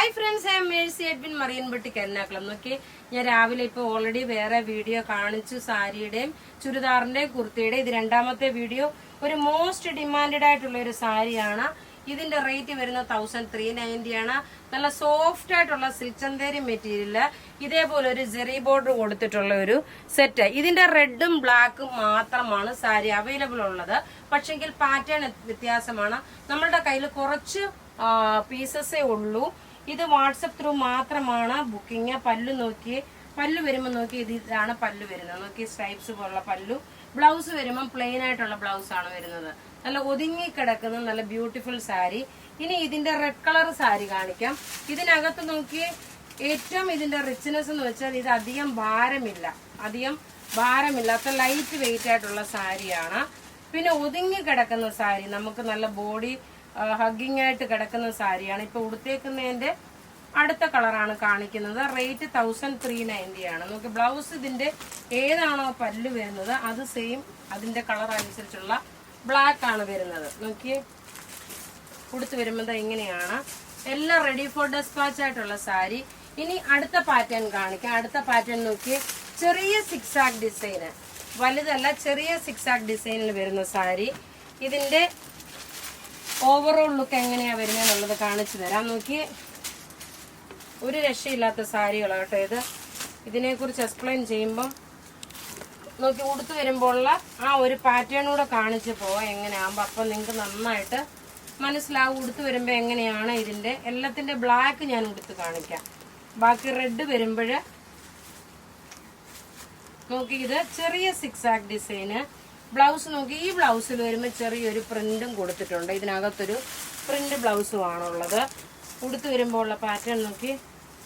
Hi friends, I am Mercy Edwin Mariyanpatti Ernakulam. നോക്കി, ഞാൻ രാവിലെ ഇപ്പോൾ ഓൾറെഡി വേറെ വീഡിയോ കാണിച്ചു സാരിയുടെയും ചുരിദാറിന്റെയും കുർത്തിയുടെയും. ഇത് രണ്ടാമത്തെ വീഡിയോ. ഒരു മോസ്റ്റ് ഡിമാൻഡഡ് ആയിട്ടുള്ള ഒരു സാരിയാണ്. ഇതിന്റെ റേറ്റ് വരുന്നത് 1390 ആണ്. നല്ല സോഫ്റ്റ് ആയിട്ടുള്ള സിൽക്ക് ചന്തേരി മെറ്റീരിയല്, ഇതേപോലെ ഒരു ജെറി ബോർഡർ കൊടുത്തിട്ടുള്ള ഒരു സെറ്റ്. ഇതിന്റെ റെഡും ബ്ലാക്കും മാത്രമാണ് സാരി അവൈലബിൾ ഉള്ളത്. പക്ഷെങ്കിൽ പാറ്റേൺ വ്യത്യാസമാണ്. നമ്മളുടെ കയ്യിൽ കുറച്ച് പീസസേ ഉള്ളൂ. ഇത് വാട്സപ്പ് ത്രൂ മാത്രമാണ് ബുക്കിംഗ്. പല്ലു നോക്കി, പല്ലു വരുമ്പോൾ നോക്കി, ഇതാണ് പല്ലു വരുന്നത്. നോക്കി, സ്ട്രൈപ്സ് പോലുള്ള പല്ലു. ബ്ലൗസ് വരുമ്പോൾ പ്ലെയിൻ ആയിട്ടുള്ള ബ്ലൗസ് ആണ് വരുന്നത്. നല്ല ഒതുങ്ങി കിടക്കുന്ന നല്ല ബ്യൂട്ടിഫുൾ സാരി. ഇനി ഇതിന്റെ റെഡ് കളർ സാരി കാണിക്കാം. ഇതിനകത്ത് നോക്കി, ഏറ്റവും ഇതിന്റെ റിച്ച്നെസ് എന്ന് വെച്ചാൽ ഇത് അധികം ഭാരമില്ലാത്ത ലൈറ്റ് വെയിറ്റ് ആയിട്ടുള്ള സാരിയാണ്. പിന്നെ ഒതുങ്ങി കിടക്കുന്ന സാരി, നമുക്ക് നല്ല ബോഡി ഹഗ്ഗിങ് ആയിട്ട് കിടക്കുന്ന സാരിയാണ്. ഇപ്പൊ ഉടുത്തേക്കുന്നതിന്റെ അടുത്ത കളറാണ് കാണിക്കുന്നത്. റേറ്റ് 1390 ആണ്. നമുക്ക് ബ്ലൗസ് ഇതിന്റെ ഏതാണോ പല്ല് വരുന്നത് അത് സെയിം അതിന്റെ കളർ അനുസരിച്ചുള്ള ബ്ലാക്ക് ആണ് വരുന്നത്. നോക്കിയേ, ഉടുത്ത് വരുമ്പോൾ ഇങ്ങനെയാണ്. എല്ലാം റെഡി ഫോർ ഡെസ്പാച്ച് ആയിട്ടുള്ള സാരി. ഇനി അടുത്ത പാറ്റേൺ കാണിക്കാം. അടുത്ത പാറ്റേൺ നോക്കിയേ, ചെറിയ സിക്സാക് ഡിസൈന്, വലുതല്ല, ചെറിയ സിക്സാക് ഡിസൈനിൽ വരുന്ന സാരി. ഇതിന്റെ ഓവറോൾ ലുക്ക് എങ്ങനെയാ വരുന്നതെന്നുള്ളത് കാണിച്ചു തരാം. നോക്കി, ഒരു രക്ഷയില്ലാത്ത സാരികളാട്ടോ ഇത്. ഇതിനെക്കുറിച്ച് എക്സ്പ്ലെയിൻ ചെയ്യുമ്പം നോക്കി, ഉടുത്ത് വരുമ്പോഴുള്ള ആ ഒരു പാറ്റേൺ കൂടെ കാണിച്ചു പോവാം എങ്ങനെയാകുമ്പോൾ. അപ്പം നിങ്ങൾക്ക് നന്നായിട്ട് മനസ്സിലാവും ഉടുത്ത് വരുമ്പോൾ എങ്ങനെയാണ്. ഇതിന്റെ എല്ലാത്തിന്റെ ബ്ലാക്ക് ഞാൻ ഉടുത്ത് കാണിക്കാം. ബാക്കി റെഡ് വരുമ്പോൾ നോക്കി, ഇത് ചെറിയ സിക്സാക് ഡിസൈന്. ബ്ലൗസ് നോക്കി, ഈ ബ്ലൗസിൽ വരുമ്പോൾ ചെറിയൊരു പ്രിന്റും കൊടുത്തിട്ടുണ്ട്. ഇതിനകത്തൊരു പ്രിന്റ് ബ്ലൗസും ആണുള്ളത്. ഉടുത്ത് വരുമ്പോൾ ഉള്ള പാറ്റേൺ നോക്കി,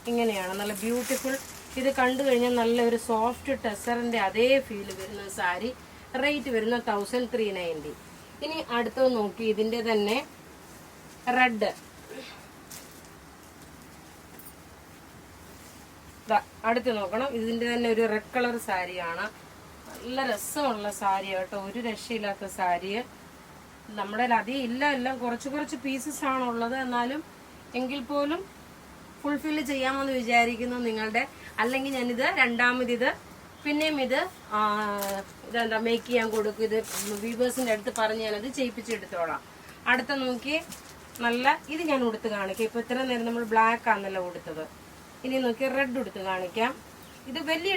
ഇങ്ങനെയാണ്. നല്ല ബ്യൂട്ടിഫുൾ. ഇത് കണ്ടു കഴിഞ്ഞാൽ നല്ലൊരു സോഫ്റ്റ് ടെസറിന്റെ അതേ ഫീൽ വരുന്ന സാരി. റേറ്റ് വരുന്ന 1390. ഇനി അടുത്തത് നോക്കി, ഇതിന്റെ തന്നെ റെഡ്. അടുത്ത് നോക്കണം, ഇതിന്റെ തന്നെ ഒരു റെഡ് കളർ സാരിയാണ്. നല്ല രസമുള്ള സാരി കേട്ടോ, ഒരു രക്ഷയില്ലാത്ത സാരി. നമ്മുടെ അധികം ഇല്ല, എല്ലാം കുറച്ച് പീസസ് ആണുള്ളത്. എന്നാലും എങ്കിൽ പോലും ഫുൾഫില്ല് ചെയ്യാമെന്ന് വിചാരിക്കുന്നു നിങ്ങളുടെ. അല്ലെങ്കിൽ ഞാനിത് രണ്ടാമത് പിന്നെയും ഇതെന്താ മേക്ക് ചെയ്യാൻ കൊടുക്കും. ഇത് വീവേഴ്സിന്റെ അടുത്ത് പറഞ്ഞ് ഞാനത് ചെയ്യിപ്പിച്ചെടുത്തോളാം. അടുത്ത നോക്കി, നല്ല ഇത് ഞാൻ ഉടുത്ത് കാണിക്കാം. ഇപ്പൊ ഇത്ര നേരം നമ്മൾ ബ്ലാക്ക് ആണല്ലോ ഉടുത്തത്. ഇനി നോക്കി, റെഡ് ഉടുത്ത് കാണിക്കാം. ഇത് വലിയ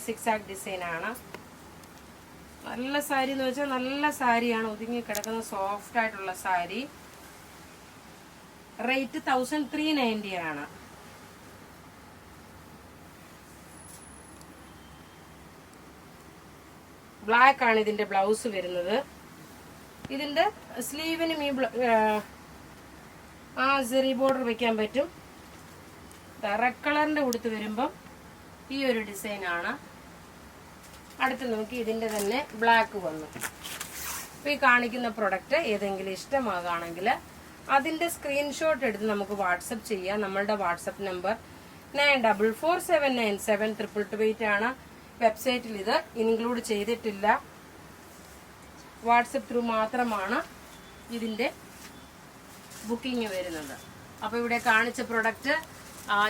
സിക്സാക് ഡിസൈൻ ആണ്. നല്ല സാരി എന്ന് വെച്ചാൽ നല്ല സാരിയാണ്, ഒതുങ്ങി കിടക്കുന്ന സോഫ്റ്റ് ആയിട്ടുള്ള സാരി. റേറ്റ് 1390 ആണ്. ബ്ലാക്ക് ആണ് ഇതിന്റെ ബ്ലൗസ് വരുന്നത്. ഇതിന്റെ സ്ലീവിനും ഈ ജെറി ബോർഡർ വെക്കാൻ പറ്റും. റെഡ് കളറിന്റെ ഉടുത്ത് വരുമ്പം ഈ ഒരു ഡിസൈൻ ആണ്. അടുത്ത് നോക്കി, ഇതിന്റെ തന്നെ ബ്ലാക്ക് വന്നു. അപ്പൊ ഈ കാണിക്കുന്ന പ്രൊഡക്റ്റ് ഏതെങ്കിലും ഇഷ്ടമാകുകയാണെങ്കിൽ അതിന്റെ സ്ക്രീൻഷോട്ട് എടുത്ത് നമുക്ക് വാട്സപ്പ് ചെയ്യാം. നമ്മളുടെ വാട്സപ്പ് നമ്പർ 9447972228 ആണ്. വെബ്സൈറ്റിൽ ഇത് ഇൻക്ലൂഡ് ചെയ്തിട്ടില്ല. വാട്സപ്പ് ത്രൂ മാത്രമാണ് ഇതിന്റെ ബുക്കിംഗ് വരുന്നത്. അപ്പൊ ഇവിടെ കാണിച്ച പ്രൊഡക്റ്റ്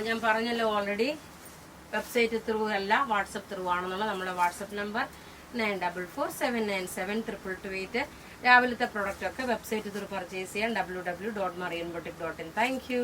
ഞാൻ പറഞ്ഞല്ലോ ഓൾറെഡി, വെബ്സൈറ്റ് ത്രൂ അല്ല, വാട്സപ്പ് ത്രൂ ആണെന്നുള്ള നമ്മുടെ വാട്സപ്പ് നമ്പർ 9447972228. രാവിലത്തെ പ്രൊഡക്റ്റ് ഒക്കെ വെബ്സൈറ്റ് ത്രൂ പർച്ചേസ് ചെയ്യാൻ www.marianboutique.in. Thank you.